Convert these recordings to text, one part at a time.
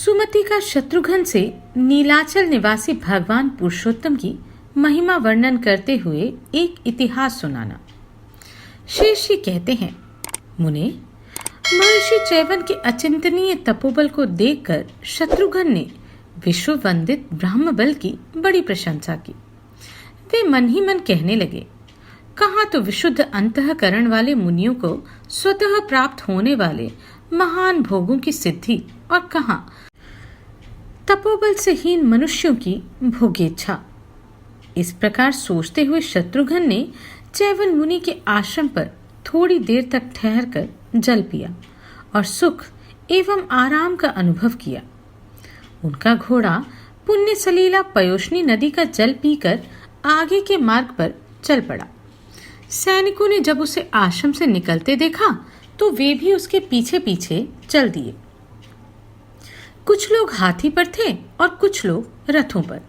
सुमति का शत्रुघ्न से नीलाचल निवासी भगवान पुरुषोत्तम की महिमा वर्णन करते हुए एक इतिहास सुनाना। शेष जी कहते हैं, मुने, महर्षि चैवन के अचिंतनीय तपोबल को देखकर शत्रुघ्न ने विश्व वंदित ब्रह्म बल की बड़ी प्रशंसा की। वे मन ही मन कहने लगे, कहाँ तो विशुद्ध अंतःकरण वाले मुनियों को स्वतः प्राप्त होने वाले महान भोगों की सिद्धि और कहाँ तपोबल से हीन मनुष्यों की भोगेच्छा। इस प्रकार सोचते हुए शत्रुघ्न ने चैवन मुनि के आश्रम पर थोड़ी देर तक ठहरकर जल पिया और सुख एवं आराम का अनुभव किया। उनका घोड़ा पुण्य सलीला पयोष्णी नदी का जल पीकर आगे के मार्ग पर चल पड़ा। सैनिकों ने जब उसे आश्रम से निकलते देखा तो वे भी उसके पीछे पीछे चल दिए। कुछ लोग हाथी पर थे और कुछ लोग रथों पर,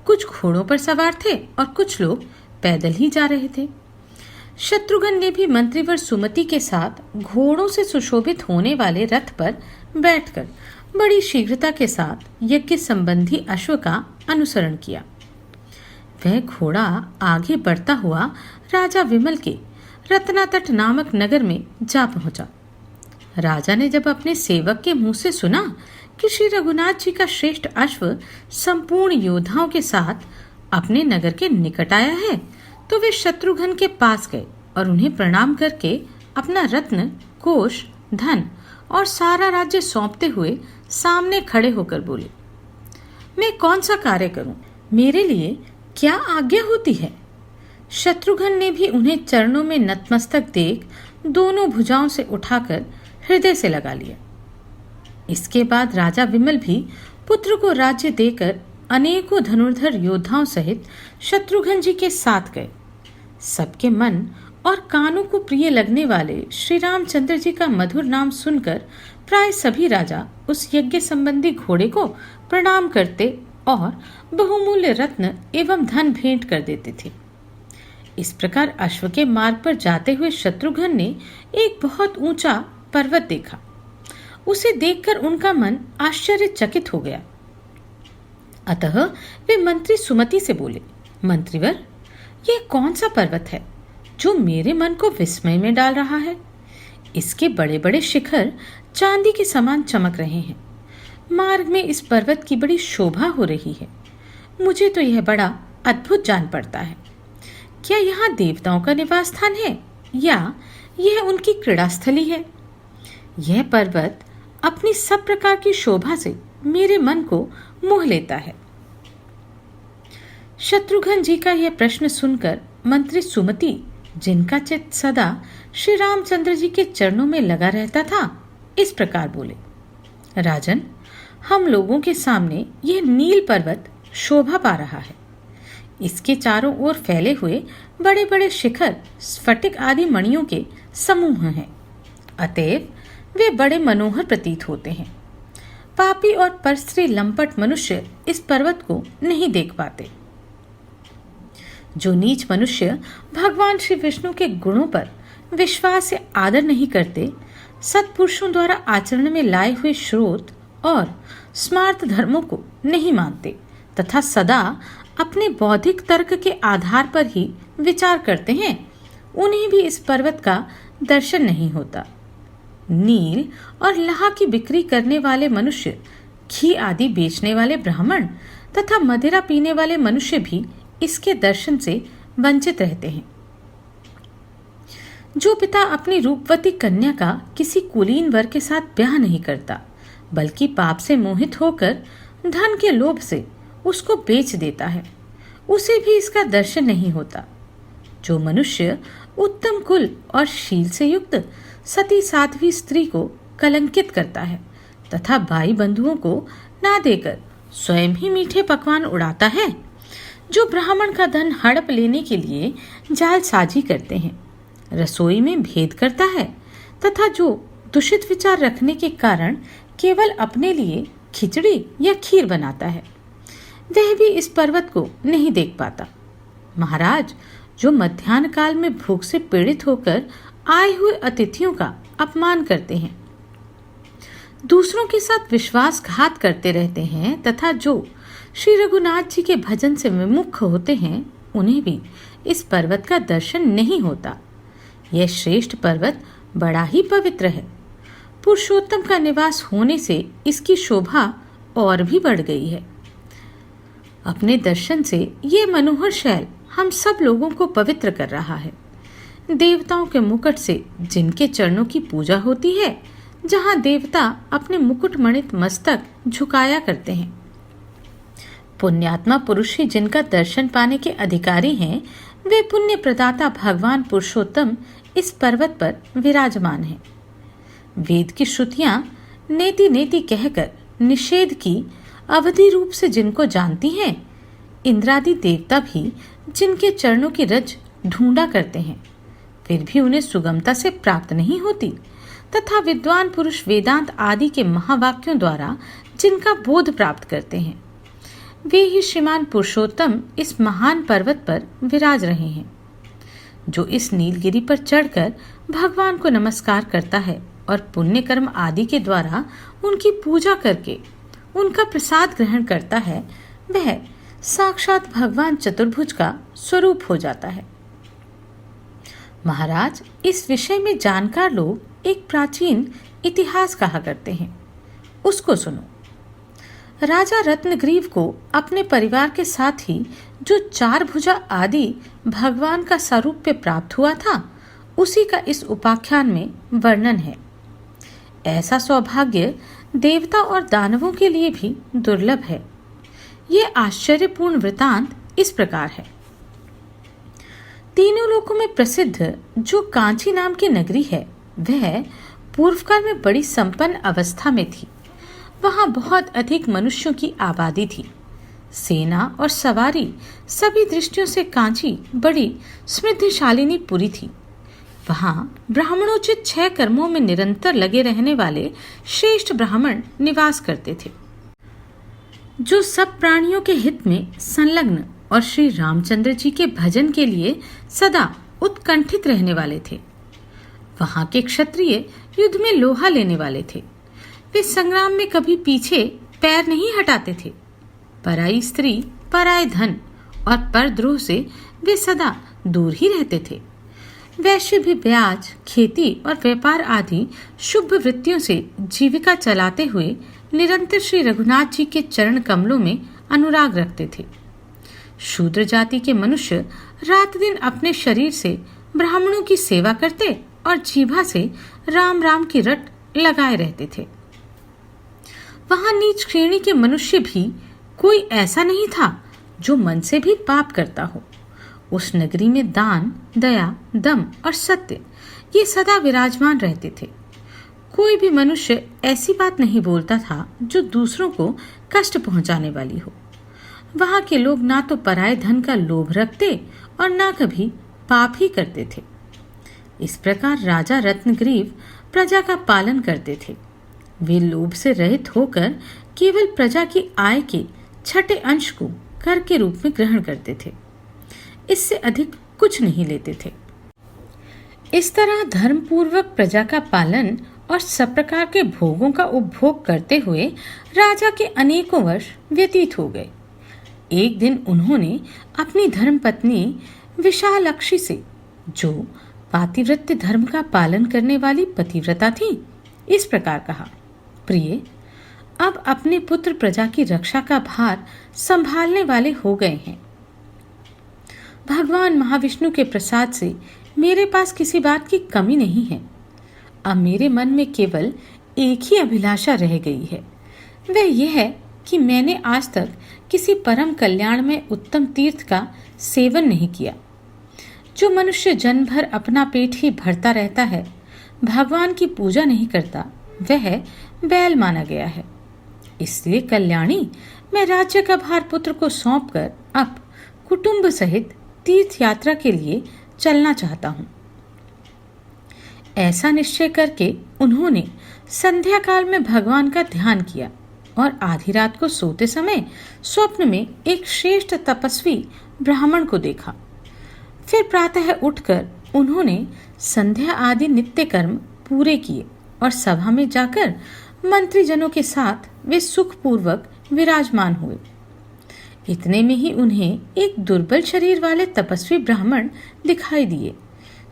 कुछ घोड़ों पर सवार थे और कुछ लोग पैदल ही जा रहे थे। शत्रुघ्न ने भी मंत्रीवर सुमति के साथ घोड़ों से सुशोभित होने वाले रथ पर बैठकर बड़ी शीघ्रता के साथ यज्ञ संबंधी अश्व का अनुसरण किया। वह घोड़ा आगे बढ़ता हुआ राजा विमल के रत्नातट नामक नगर में जा पहुंचा। राजा ने जब अपने सेवक के मुंह से सुना कि श्री रघुनाथ जी का श्रेष्ठ अश्व संपूर्ण योद्धाओं के साथ अपने नगर के निकट आया है, तो वे शत्रुघ्न के पास गए और उन्हें प्रणाम करके अपना रत्न, कोष, धन और सारा राज्य सौंपते हुए सामने खड़े होकर बोले, मैं कौन सा कार्य करूं? मेरे लिए क्या आज्ञा होती है? शत्रुघ्न ने भी उन्हें चरणों में नतमस्तक देख दोनों भुजाओं से उठाकर हृदय से लगा लिया। इसके बाद राजा विमल भी पुत्र को राज्य देकर अनेकों धनुर्धर योद्धाओं सहित शत्रुघ्न जी के साथ गए। सबके मन और कानों को प्रिय लगने वाले श्री रामचंद्र जी का मधुर नाम सुनकर प्राय सभी राजा उस यज्ञ संबंधी घोड़े को प्रणाम करते और बहुमूल्य रत्न एवं धन भेंट कर देते थे। इस प्रकार अश्व के मार्ग पर जाते हुए शत्रुघ्न ने एक बहुत ऊंचा पर्वत देखा। उसे देखकर उनका मन आश्चर्यचकित हो गया। अतः वे मंत्री सुमति से बोले, मंत्रीवर, यह कौन सा पर्वत है जो मेरे मन को विस्मय में डाल रहा है? इसके बड़े बड़े शिखर चांदी के समान चमक रहे हैं। मार्ग में इस पर्वत की बड़ी शोभा हो रही है। मुझे तो यह बड़ा अद्भुत जान पड़ता है। क्या यहाँ देवताओं का निवास स्थान है या यह उनकी क्रीड़ा स्थली है? यह पर्वत अपनी सब प्रकार की शोभा से मेरे मन को मोह लेता है। शत्रुघ्न जी का यह प्रश्न सुनकर मंत्री सुमति, जिनका चित्त सदा श्री रामचंद्र जी के चरणों में लगा रहता था, इस प्रकार बोले, राजन, हम लोगों के सामने यह नील पर्वत शोभा पा रहा है। इसके चारों ओर फैले हुए बड़े बड़े शिखर स्फटिक आदि मणियों के समूह हैं। अतएव वे बड़े मनोहर प्रतीत होते हैं। पापी और परस्त्री लंपट मनुष्य इस पर्वत को नहीं देख पाते। जो नीच मनुष्य भगवान श्री विष्णु के गुणों पर विश्वास या आदर नहीं करते, सत्पुरुषों द्वारा आचरण में लाए हुए श्रोत और स्मार्त धर्मों को नहीं मानते तथा सदा अपने बौद्धिक तर्क के आधार पर ही विचार करते हैं, उन्हें भी इस पर्वत का दर्शन नहीं होता। नील और लाह की बिक्री करने वाले मनुष्य, घी आदि बेचने वाले ब्राह्मण तथा मदिरा पीने वाले मनुष्य भी इसके दर्शन से वंचित रहते हैं। जो पिता अपनी रूपवती कन्या का किसी कुलीन वर के साथ ब्याह नहीं करता, बल्कि पाप से मोहित होकर धन के लोभ से उसको बेच देता है, उसे भी इसका दर्शन नहीं होता। जो मनुष्य उत्तम कुल और शील से युक्त सती साध्वी स्त्री को कलंकित करता है तथा भाई बंधुओं को ना देकर स्वयं ही मीठे पकवान उड़ाता है, जो ब्राह्मण का धन हड़प लेने के लिए जालसाजी करते हैं, रसोई में भेद करता है तथा जो दूषित विचार रखने के कारण केवल अपने लिए खिचड़ी या खीर बनाता है, वह भी इस पर्वत को नहीं देख पाता। महाराज, जो मध्याह्न काल में भूख से पीड़ित होकर आए हुए अतिथियों का अपमान करते हैं, दूसरों के साथ विश्वासघात करते रहते हैं तथा जो श्री रघुनाथ जी के भजन से विमुख होते हैं उन्हें भी इस पर्वत का दर्शन नहीं होता। यह श्रेष्ठ पर्वत बड़ा ही पवित्र है। पुरुषोत्तम का निवास होने से इसकी शोभा और भी बढ़ गई है। अपने दर्शन से ये मनोहर शैल हम सब लोगों को पवित्र कर रहा है। देवताओं के मुकुट से जिनके चरणों की पूजा होती है, जहाँ देवता अपने मुकुट मणित मस्तक झुकाया करते हैं, पुण्यात्मा पुरुष ही जिनका दर्शन पाने के अधिकारी हैं, वे पुण्य प्रदाता भगवान पुरुषोत्तम इस पर्वत पर विराजमान हैं। वेद की श्रुतियां नेति नेति कहकर निषेध की अवधि रूप से जिनको जानती हैं, इंद्रादि देवता भी जिनके चरणों की रज ढूंढा करते हैं, फिर भी उन्हें सुगमता से प्राप्त नहीं होती, तथा विद्वान पुरुष वेदांत आदि के महावाक्यों द्वारा जिनका बोध प्राप्त करते हैं, वे ही श्रीमान पुरुषोत्तम इस महान पर्वत पर विराज रहे हैं। जो इस नीलगिरी पर चढ़कर भगवान को नमस्कार करता है और पुण्य कर्म आदि के द्वारा उनकी पूजा करके उनका प्रसाद ग्रहण करता है, वह साक्षात भगवान चतुर्भुज का स्वरूप हो जाता है। महाराज, इस विषय में जानकार लोग एक प्राचीन इतिहास कहा करते हैं, उसको सुनो। राजा रत्नग्रीव को अपने परिवार के साथ ही जो 4 भुजा आदि भगवान का सारूप्य प्राप्त हुआ था, उसी का इस उपाख्यान में वर्णन है। ऐसा सौभाग्य देवता और दानवों के लिए भी दुर्लभ है। ये आश्चर्यपूर्ण वृतांत इस प्रकार है। तीनों लोकों में प्रसिद्ध जो कांची नाम की नगरी है, वह पूर्वकाल में बड़ी संपन्न अवस्था में थी। वहां बहुत अधिक मनुष्यों की आबादी थी। सेना और सवारी सभी दृष्टियों से कांची बड़ी समृद्धिशालिनी पुरी थी। वहां ब्राह्मणोचित 6 कर्मों में निरंतर लगे रहने वाले श्रेष्ठ ब्राह्मण निवास करते थे, जो सब प्राणियों के हित में संलग्न और श्री रामचंद्र जी के भजन के लिए सदा उत्कंठित रहने वाले थे। वहां के क्षत्रिय युद्ध में लोहा लेने वाले थे। वे संग्राम में कभी पीछे पैर नहीं हटाते थे। पराई स्त्री, पराय धन और परद्रोह से वे सदा दूर ही रहते थे। वैश्य भी ब्याज, खेती और व्यापार आदि शुभ वृत्तियों से जीविका चलाते हुए निरंतर श्री रघुनाथ जी के चरण कमलों में अनुराग रखते थे। शूद्र जाति के मनुष्य रात दिन अपने शरीर से ब्राह्मणों की सेवा करते और जीभा से राम राम की रट लगाए रहते थे। वहां नीच श्रेणी के मनुष्य भी कोई ऐसा नहीं था जो मन से भी पाप करता हो। उस नगरी में दान, दया, दम और सत्य ये सदा विराजमान रहते थे। कोई भी मनुष्य ऐसी बात नहीं बोलता था जो दूसरों को कष्ट पहुंचाने वाली हो। वहां के लोग ना तो पराये धन का लोभ रखते और ना कभी पाप ही करते थे। इस प्रकार राजा रत्नग्रीव प्रजा का पालन करते थे। वे लोभ से रहित होकर केवल प्रजा की आय के 6ठे अंश को कर के रूप में ग्रहण करते थे। इससे अधिक कुछ नहीं लेते थे। इस तरह धर्म पूर्वक प्रजा का पालन और सब प्रकार के भोगों का उपभोग करते हुए राजा के अनेकों वर्ष व्यतीत हो गए। एक दिन उन्होंने अपनी धर्मपत्नी विशालाक्षी से, जो पातिव्रत्य धर्म का पालन करने वाली पतिव्रता थी, इस प्रकार कहा, प्रिय, अब अपने पुत्र प्रजा की रक्षा का भार संभालने वाले हो गए हैं। भगवान महाविष्णु के प्रसाद से मेरे पास किसी बात की कमी नहीं है। अब मेरे मन में केवल एक ही अभिलाषा रह गई है, वह यह है कि मैंने आज तक किसी परम कल्याण में उत्तम तीर्थ का सेवन नहीं किया। जो मनुष्य जन्म भर अपना पेट ही भरता रहता है, भगवान की पूजा नहीं करता, वह बैल माना गया है। इसलिए कल्याणी, मैं राज्य का भार पुत्र को सौंपकर अब कुटुंब सहित तीर्थ यात्रा के लिए चलना चाहता हूँ। ऐसा निश्चय करके उन्होंने संध्या काल में भगवान का ध्यान किया और आधी रात को सोते समय स्वप्न में एक श्रेष्ठ तपस्वी ब्राह्मण को देखा। फिर प्रातः उठकर उन्होंने संध्या आदि नित्य कर्म पूरे किए और सभा में जाकर मंत्रीजनों के साथ वे सुखपूर्वक विराजमान हुए। इतने में ही उन्हें एक दुर्बल शरीर वाले तपस्वी ब्राह्मण दिखाई दिए,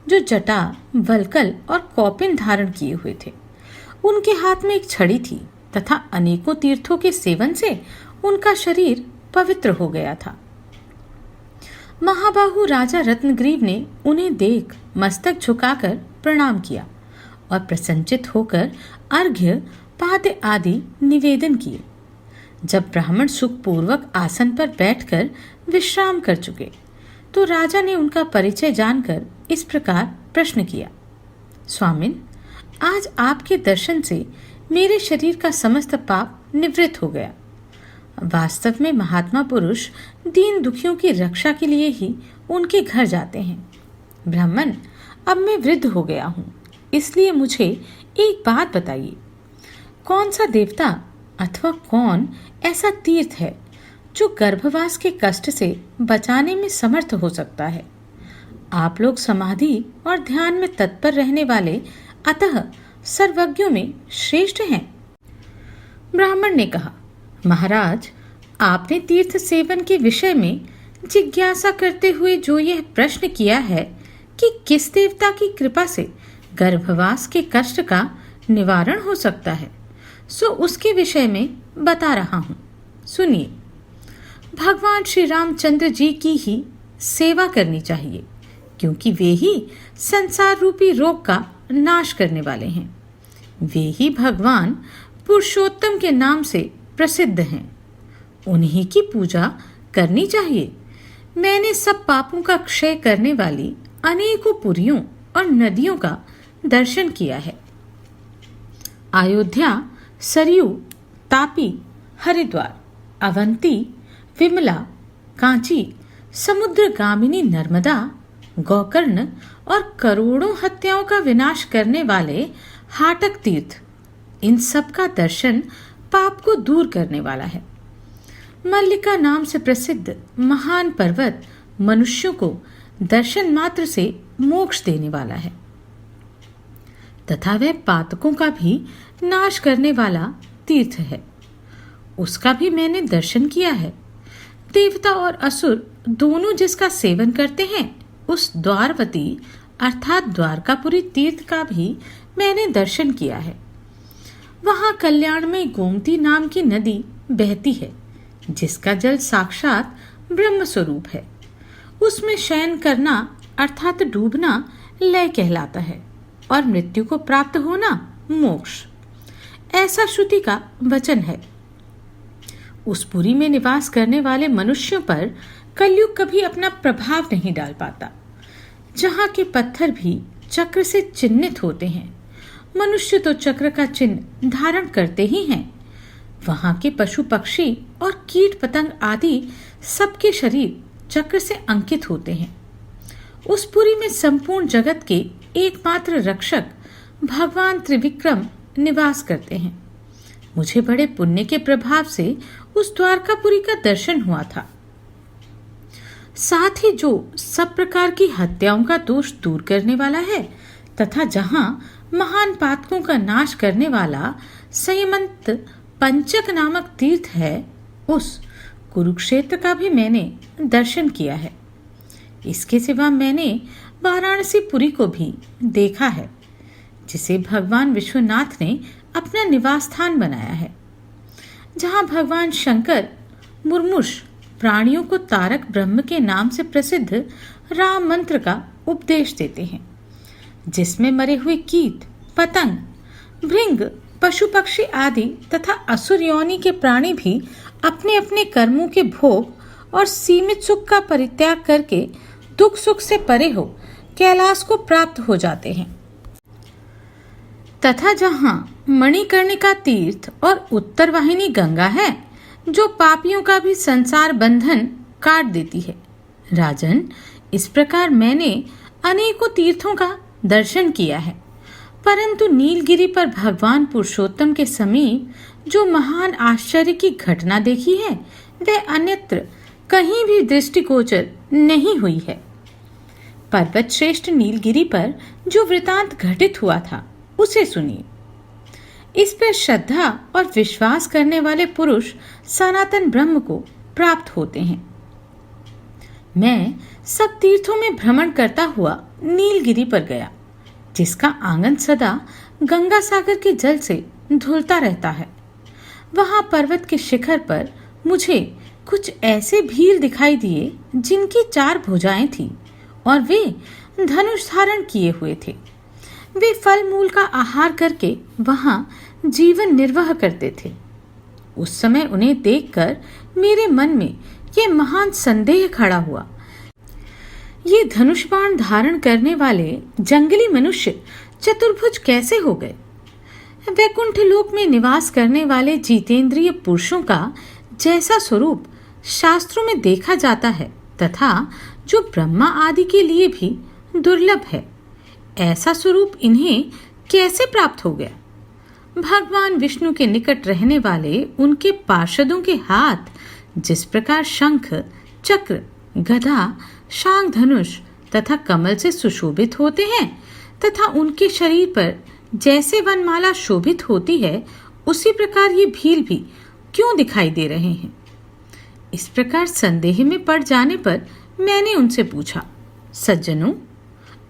जो जटा, वल्कल और कौपिन धारण किए हुए थे। उनके हाथ में एक छड़ी थी तथा अनेकों तीर्थों के सेवन से उनका शरीर पवित्र हो गया था। महाबाहु राजा रत्नग्रीव ने उन्हें देख मस्तक झुकाकर प्रणाम किया और प्रसन्नचित होकर अर्घ्य, पाद्य आदि निवेदन किए। जब ब्राह्मण सुखपूर्वक आसन पर बैठकर विश्राम कर चुके, तो राजा ने उनका परिचय जानकर इस प्रकार प्रश्न किया, स्वामिन, आज आपके दर्शन से मेरे शरीर का समस्त पाप निवृत्त हो गया। वास्तव में महात्मा पुरुष दीन दुखियों की रक्षा के लिए ही उनके घर जाते हैं। ब्राह्मण, अब मैं वृद्ध हो गया हूँ, इसलिए मुझे एक बात बताइए, कौन सा देवता अथवा कौन ऐसा तीर्थ है जो गर्भवास के कष्ट से बचाने में समर्थ हो सकता है? आप लोग समाधि और ध्यान में तत्पर रहने वाले अतः सर्वज्ञों में श्रेष्ठ हैं। ब्राह्मण ने कहा, महाराज, आपने तीर्थ सेवन के विषय में जिज्ञासा करते हुए जो यह प्रश्न किया है कि किस देवता की कृपा से गर्भवास के कष्ट का निवारण हो सकता है, सो उसके विषय में बता रहा हूँ। सुनिए, भगवान श्री रामचंद्र जी की ही सेवा करनी चाहिए, क्योंकि वे ही संसार रूपी रोग का नाश करने वाले हैं। वे ही भगवान पुरुषोत्तम के नाम से प्रसिद्ध हैं। उन्हीं की पूजा करनी चाहिए। मैंने सब पापों का क्षय करने वाली अनेकों पुरियों और नदियों का दर्शन किया है। अयोध्या, सरयू, तापी, हरिद्वार, अवंती, विमला, कांची, समुद्रगामिनी नर्मदा, गोकर्ण और करोड़ों हत्याओं का विनाश करने वाले हाटक तीर्थ, इन सब का दर्शन पाप को दूर करने वाला है। मल्लिका नाम से प्रसिद्ध महान पर्वत मनुष्यों को दर्शन मात्र से मोक्ष देने वाला है तथा वह पातकों का भी नाश करने वाला तीर्थ है। उसका भी मैंने दर्शन किया है। देवता और असुर दोनों जिसका सेवन करते हैं, उस द्वारवती अर्थात द्वारकापुरी तीर्थ का भी मैंने दर्शन किया है। वहां कल्याण में गोमती नाम की नदी बहती है, जिसका जल साक्षात ब्रह्म स्वरूप है। उसमें शयन करना अर्थात डूबना लय कहलाता है और मृत्यु को प्राप्त होना मोक्ष, ऐसा श्रुति का वचन है। उस पुरी में निवास करने वाले मनुष्यों पर कलयुग कभी अपना प्रभाव नहीं डाल पाता। जहाँ के पत्थर भी चक्र से चिन्हित होते हैं, मनुष्य तो चक्र का चिन्ह धारण करते ही हैं। वहां के पशु पक्षी और कीट पतंग आदि सबके शरीर चक्र से अंकित होते हैं। उस पुरी में संपूर्ण जगत के एकमात्र रक्षक भगवान त्रिविक्रम निवास करते हैं। मुझे बड़े पुण्य के प्रभाव से उस द्वारकापुरी का दर्शन हुआ था। साथ ही जो सब प्रकार की हत्याओं का दोष दूर करने वाला है तथा जहां महान पातकों का नाश करने वाला संयमंत पंचक नामक तीर्थ है, उस कुरुक्षेत्र का भी मैंने दर्शन किया है। इसके सिवा मैंने वाराणसी पुरी को भी देखा है, जिसे भगवान विश्वनाथ ने अपना निवास स्थान बनाया है, जहां भगवान शंकर मुर्मुष प्राणियों को तारक ब्रह्म के नाम से प्रसिद्ध राम मंत्र का उपदेश देते हैं, जिसमें मरे हुए कीट, पतंग, भृंग, पशु पक्षी आदि तथा असुर योनि के प्राणी भी अपने अपने कर्मों के भोग और सीमित सुख का परित्याग करके दुख सुख से परे हो कैलाश को प्राप्त हो जाते हैं। तथा जहाँ मणिकर्णिका तीर्थ और उत्तर वाहिनी गंगा है, जो पापियों का भी संसार बंधन काट देती है। राजन, इस प्रकार मैंने अनेकों तीर्थों का दर्शन किया है, परंतु नीलगिरी पर भगवान पुरुषोत्तम के समीप जो महान आश्चर्य की घटना देखी है, वह अन्यत्र कहीं भी दृष्टिगोचर नहीं हुई है। पर्वत श्रेष्ठ नीलगिरी पर जो वृतांत घटित हुआ था, उसे सुनिए। इस पर श्रद्धा और विश्वास करने वाले पुरुष सनातन ब्रह्म को प्राप्त होते हैं। मैं सब तीर्थों में भ्रमण करता हुआ नीलगिरी पर गया, जिसका आंगन सदा गंगा सागर के जल से धुलता रहता है। वहां पर्वत के शिखर पर मुझे कुछ ऐसे भील दिखाई दिए जिनकी 4 भुजाएं थी और वे धनुष धारण किए हुए थे। वे फल मूल का आहार करके वहां जीवन निर्वाह करते थे। उस समय उन्हें देखकर मेरे मन में यह महान संदेह खड़ा हुआ, ये धनुष बाण धारण करने वाले जंगली मनुष्य चतुर्भुज कैसे हो गए? वैकुंठ लोक में निवास करने वाले जितेंद्रिय पुरुषों का जैसा स्वरूप शास्त्रों में देखा जाता है तथा जो ब्रह्मा आदि के लिए भी दुर्लभ है, ऐसा स्वरूप इन्हें कैसे प्राप्त हो गया? भगवान विष्णु के निकट रहने वाले उनके पार्षदों के हाथ जिस प्रकार शंख, चक्र, गदा, शांग धनुष तथा कमल से सुशोभित होते हैं तथा उनके शरीर पर जैसे वनमाला शोभित होती है, उसी प्रकार ये भील भी क्यों दिखाई दे रहे हैं? इस प्रकार संदेह में पड़ जाने पर मैंने उनसे पूछा, सज्जनों,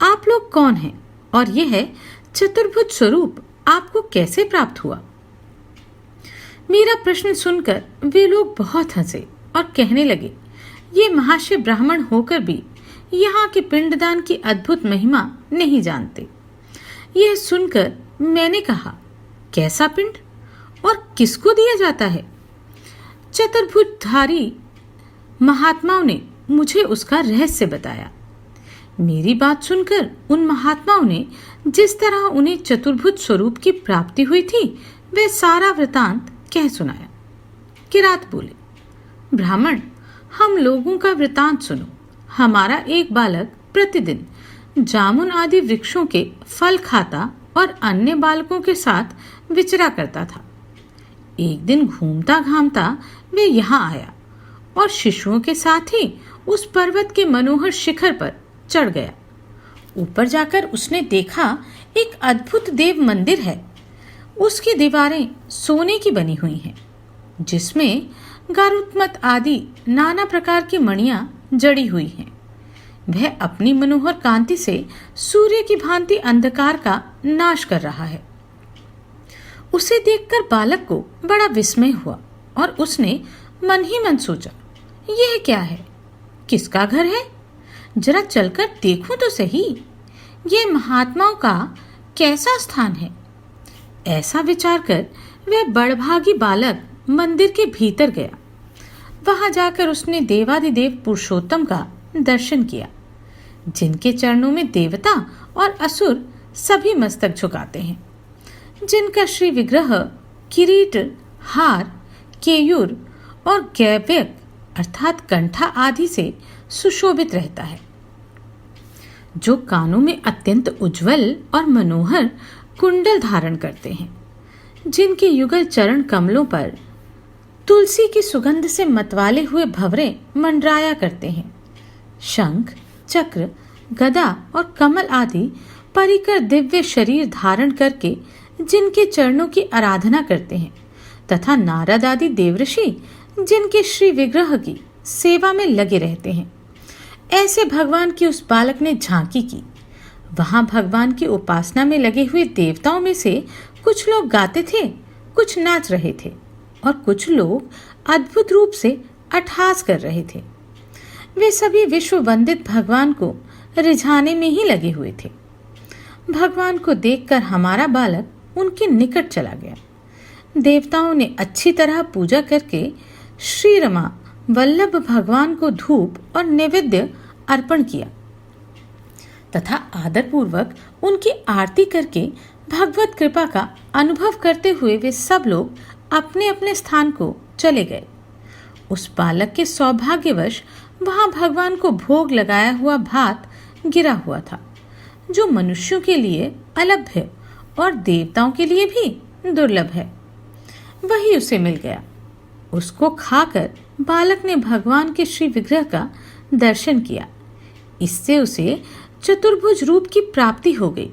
आप लोग कौन हैं और यह चतुर्भुज स्वरूप आपको कैसे प्राप्त हुआ? मेरा प्रश्न सुनकर वे लोग बहुत हंसे और कहने लगे, ये महाशय ब्राह्मण होकर भी यहाँ के पिंडदान की अद्भुत महिमा नहीं जानते। यह सुनकर मैंने कहा, कैसा पिंड और किसको दिया जाता है? चतुर्भुजधारी महात्माओं ने मुझे उसका रहस्य बताया। मेरी बात सुनकर उन महात्माओं ने जिस तरह उन्हें चतुर्भुज स्वरूप की प्राप्ति हुई थी, वह सारा वृतांत कह सुनाया। किरात बोले, ब्राह्मण, हम लोगों का वृतांत सुनो। हमारा एक बालक प्रतिदिन जामुन आदि वृक्षों के फल खाता और अन्य बालकों के साथ विचरा करता था। एक दिन घूमता घामता वे यहाँ आया और शिशुओं के साथ ही उस पर्वत के मनोहर शिखर पर चढ़ गया। ऊपर जाकर उसने देखा एक अद्भुत देव मंदिर है। उसकी दीवारें सोने की बनी हुई हैं, जिसमें गारुत्मत आदि नाना प्रकार की मणियां जड़ी हुई हैं। वह अपनी मनोहर कांति से सूर्य की भांति अंधकार का नाश कर रहा है। उसे देखकर बालक को बड़ा विस्मय हुआ और उसने मन ही मन सोचा, यह क्या है? किसका घर है? जरा चलकर देखूं तो सही, यह महात्माओं का कैसा स्थान है? ऐसा विचार कर वह बड़भागी बालक मंदिर के भीतर गया। वहां जाकर उसने देवादिदेव पुरुषोत्तम का दर्शन किया, जिनके चरणों में देवता और असुर सभी मस्तक झुकाते हैं, जिनका श्री विग्रह किरीट, हार, केयूर और गैव्यक अर्थात कंठा आदि से सुशोभित रहता है, जो कानों में अत्यंत उज्जवल और मनोहर कुंडल धारण करते हैं, जिनके युगल चरण कमलों पर तुलसी की सुगंध से मतवाले हुए भंवरे मंडराया करते हैं। शंख, चक्र, गदा और कमल आदि परिकर दिव्य शरीर धारण करके जिनके चरणों की आराधना करते हैं तथा नारद आदि देवऋषि जिनके श्री विग्रह की सेवा में लगे रहते हैं, ऐसे भगवान की उस बालक ने झांकी की। वहां भगवान की उपासना में लगे हुए देवताओं में से कुछ लोग गाते थे, कुछ नाच रहे थे और कुछ लोग अद्भुत रूप से अट्टहास कर रहे थे। वे सभी विश्व वंदित भगवान को रिझाने में ही लगे हुए थे। भगवान को देखकर हमारा बालक उनके निकट चला गया। देवताओं ने अच्छी तरह पूजा करके श्री रमा वल्लभ भगवान को धूप और नैवेद्य अर्पण किया तथा आदरपूर्वक उनकी आरती करके भगवत कृपा का अनुभव करते हुए वे सब लोग अपने अपने स्थान को चले गए। उस बालक के सौभाग्यवश वहां भगवान को भोग लगाया हुआ भात गिरा हुआ था, जो मनुष्यों के लिए अलभ्य और देवताओं के लिए भी दुर्लभ है। वही उसे मिल गया। उसको खाकर बालक ने भगवान के श्री विग्रह का दर्शन किया। इससे उसे चतुर्भुज रूप की प्राप्ति हो गई।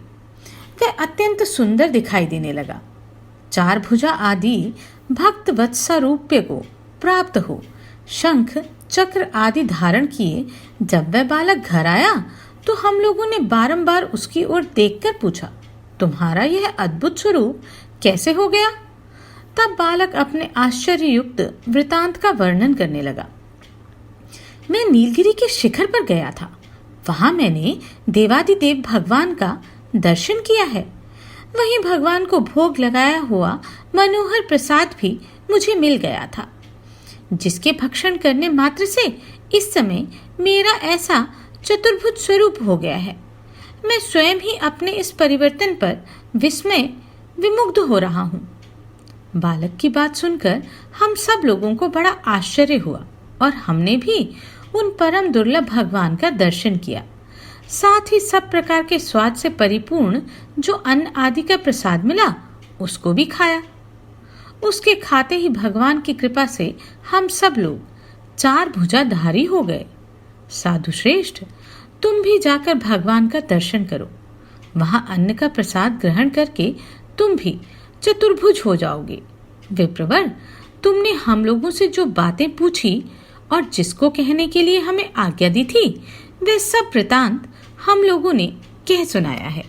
वह अत्यंत सुंदर दिखाई देने लगा। चार भुजा आदि भक्त वत्सरूप्य को प्राप्त हो शंख चक्र आदि धारण किए जब वह बालक घर आया तो हम लोगों ने बारंबार उसकी ओर देखकर पूछा, तुम्हारा यह अद्भुत स्वरूप कैसे हो गया? तब बालक अपने आश्चर्ययुक्त वृतांत का वर्णन करने लगा। मैं नीलगिरी के शिखर पर गया था। वहां मैंने देवादिदेव भगवान का दर्शन किया है। वहीं भगवान को भोग लगाया हुआ मनोहर प्रसाद भी मुझे मिल गया था, जिसके भक्षण करने मात्र से इस समय मेरा ऐसा चतुर्भुज स्वरूप हो गया है। मैं स्वयं ही अपने इस परिवर्तन पर विमुग्ध हो रहा हूँ। बालक की बात सुनकर हम सब लोगों को बड़ा आश्चर्य हुआ और हमने भी उन परम दुर्लभ भगवान का दर्शन किया। साथ ही सब प्रकार के स्वाद से परिपूर्ण जो अन्न आदि का प्रसाद मिला उसको भी खाया। उसके खाते ही भगवान की कृपा से हम सब लोग चार भुजाधारी हो गए। साधु श्रेष्ठ, तुम भी जाकर भगवान का दर्शन करो। वहां अन्न का प्रसाद ग्रहण करके तुम भी चतुर्भुज हो जाओगे। विप्रवर, तुमने हम लोगों से जो बातें पूछी और जिसको कहने के लिए हमें आज्ञा दी थी, वे सब वृतांत हम लोगों ने कह सुनाया है।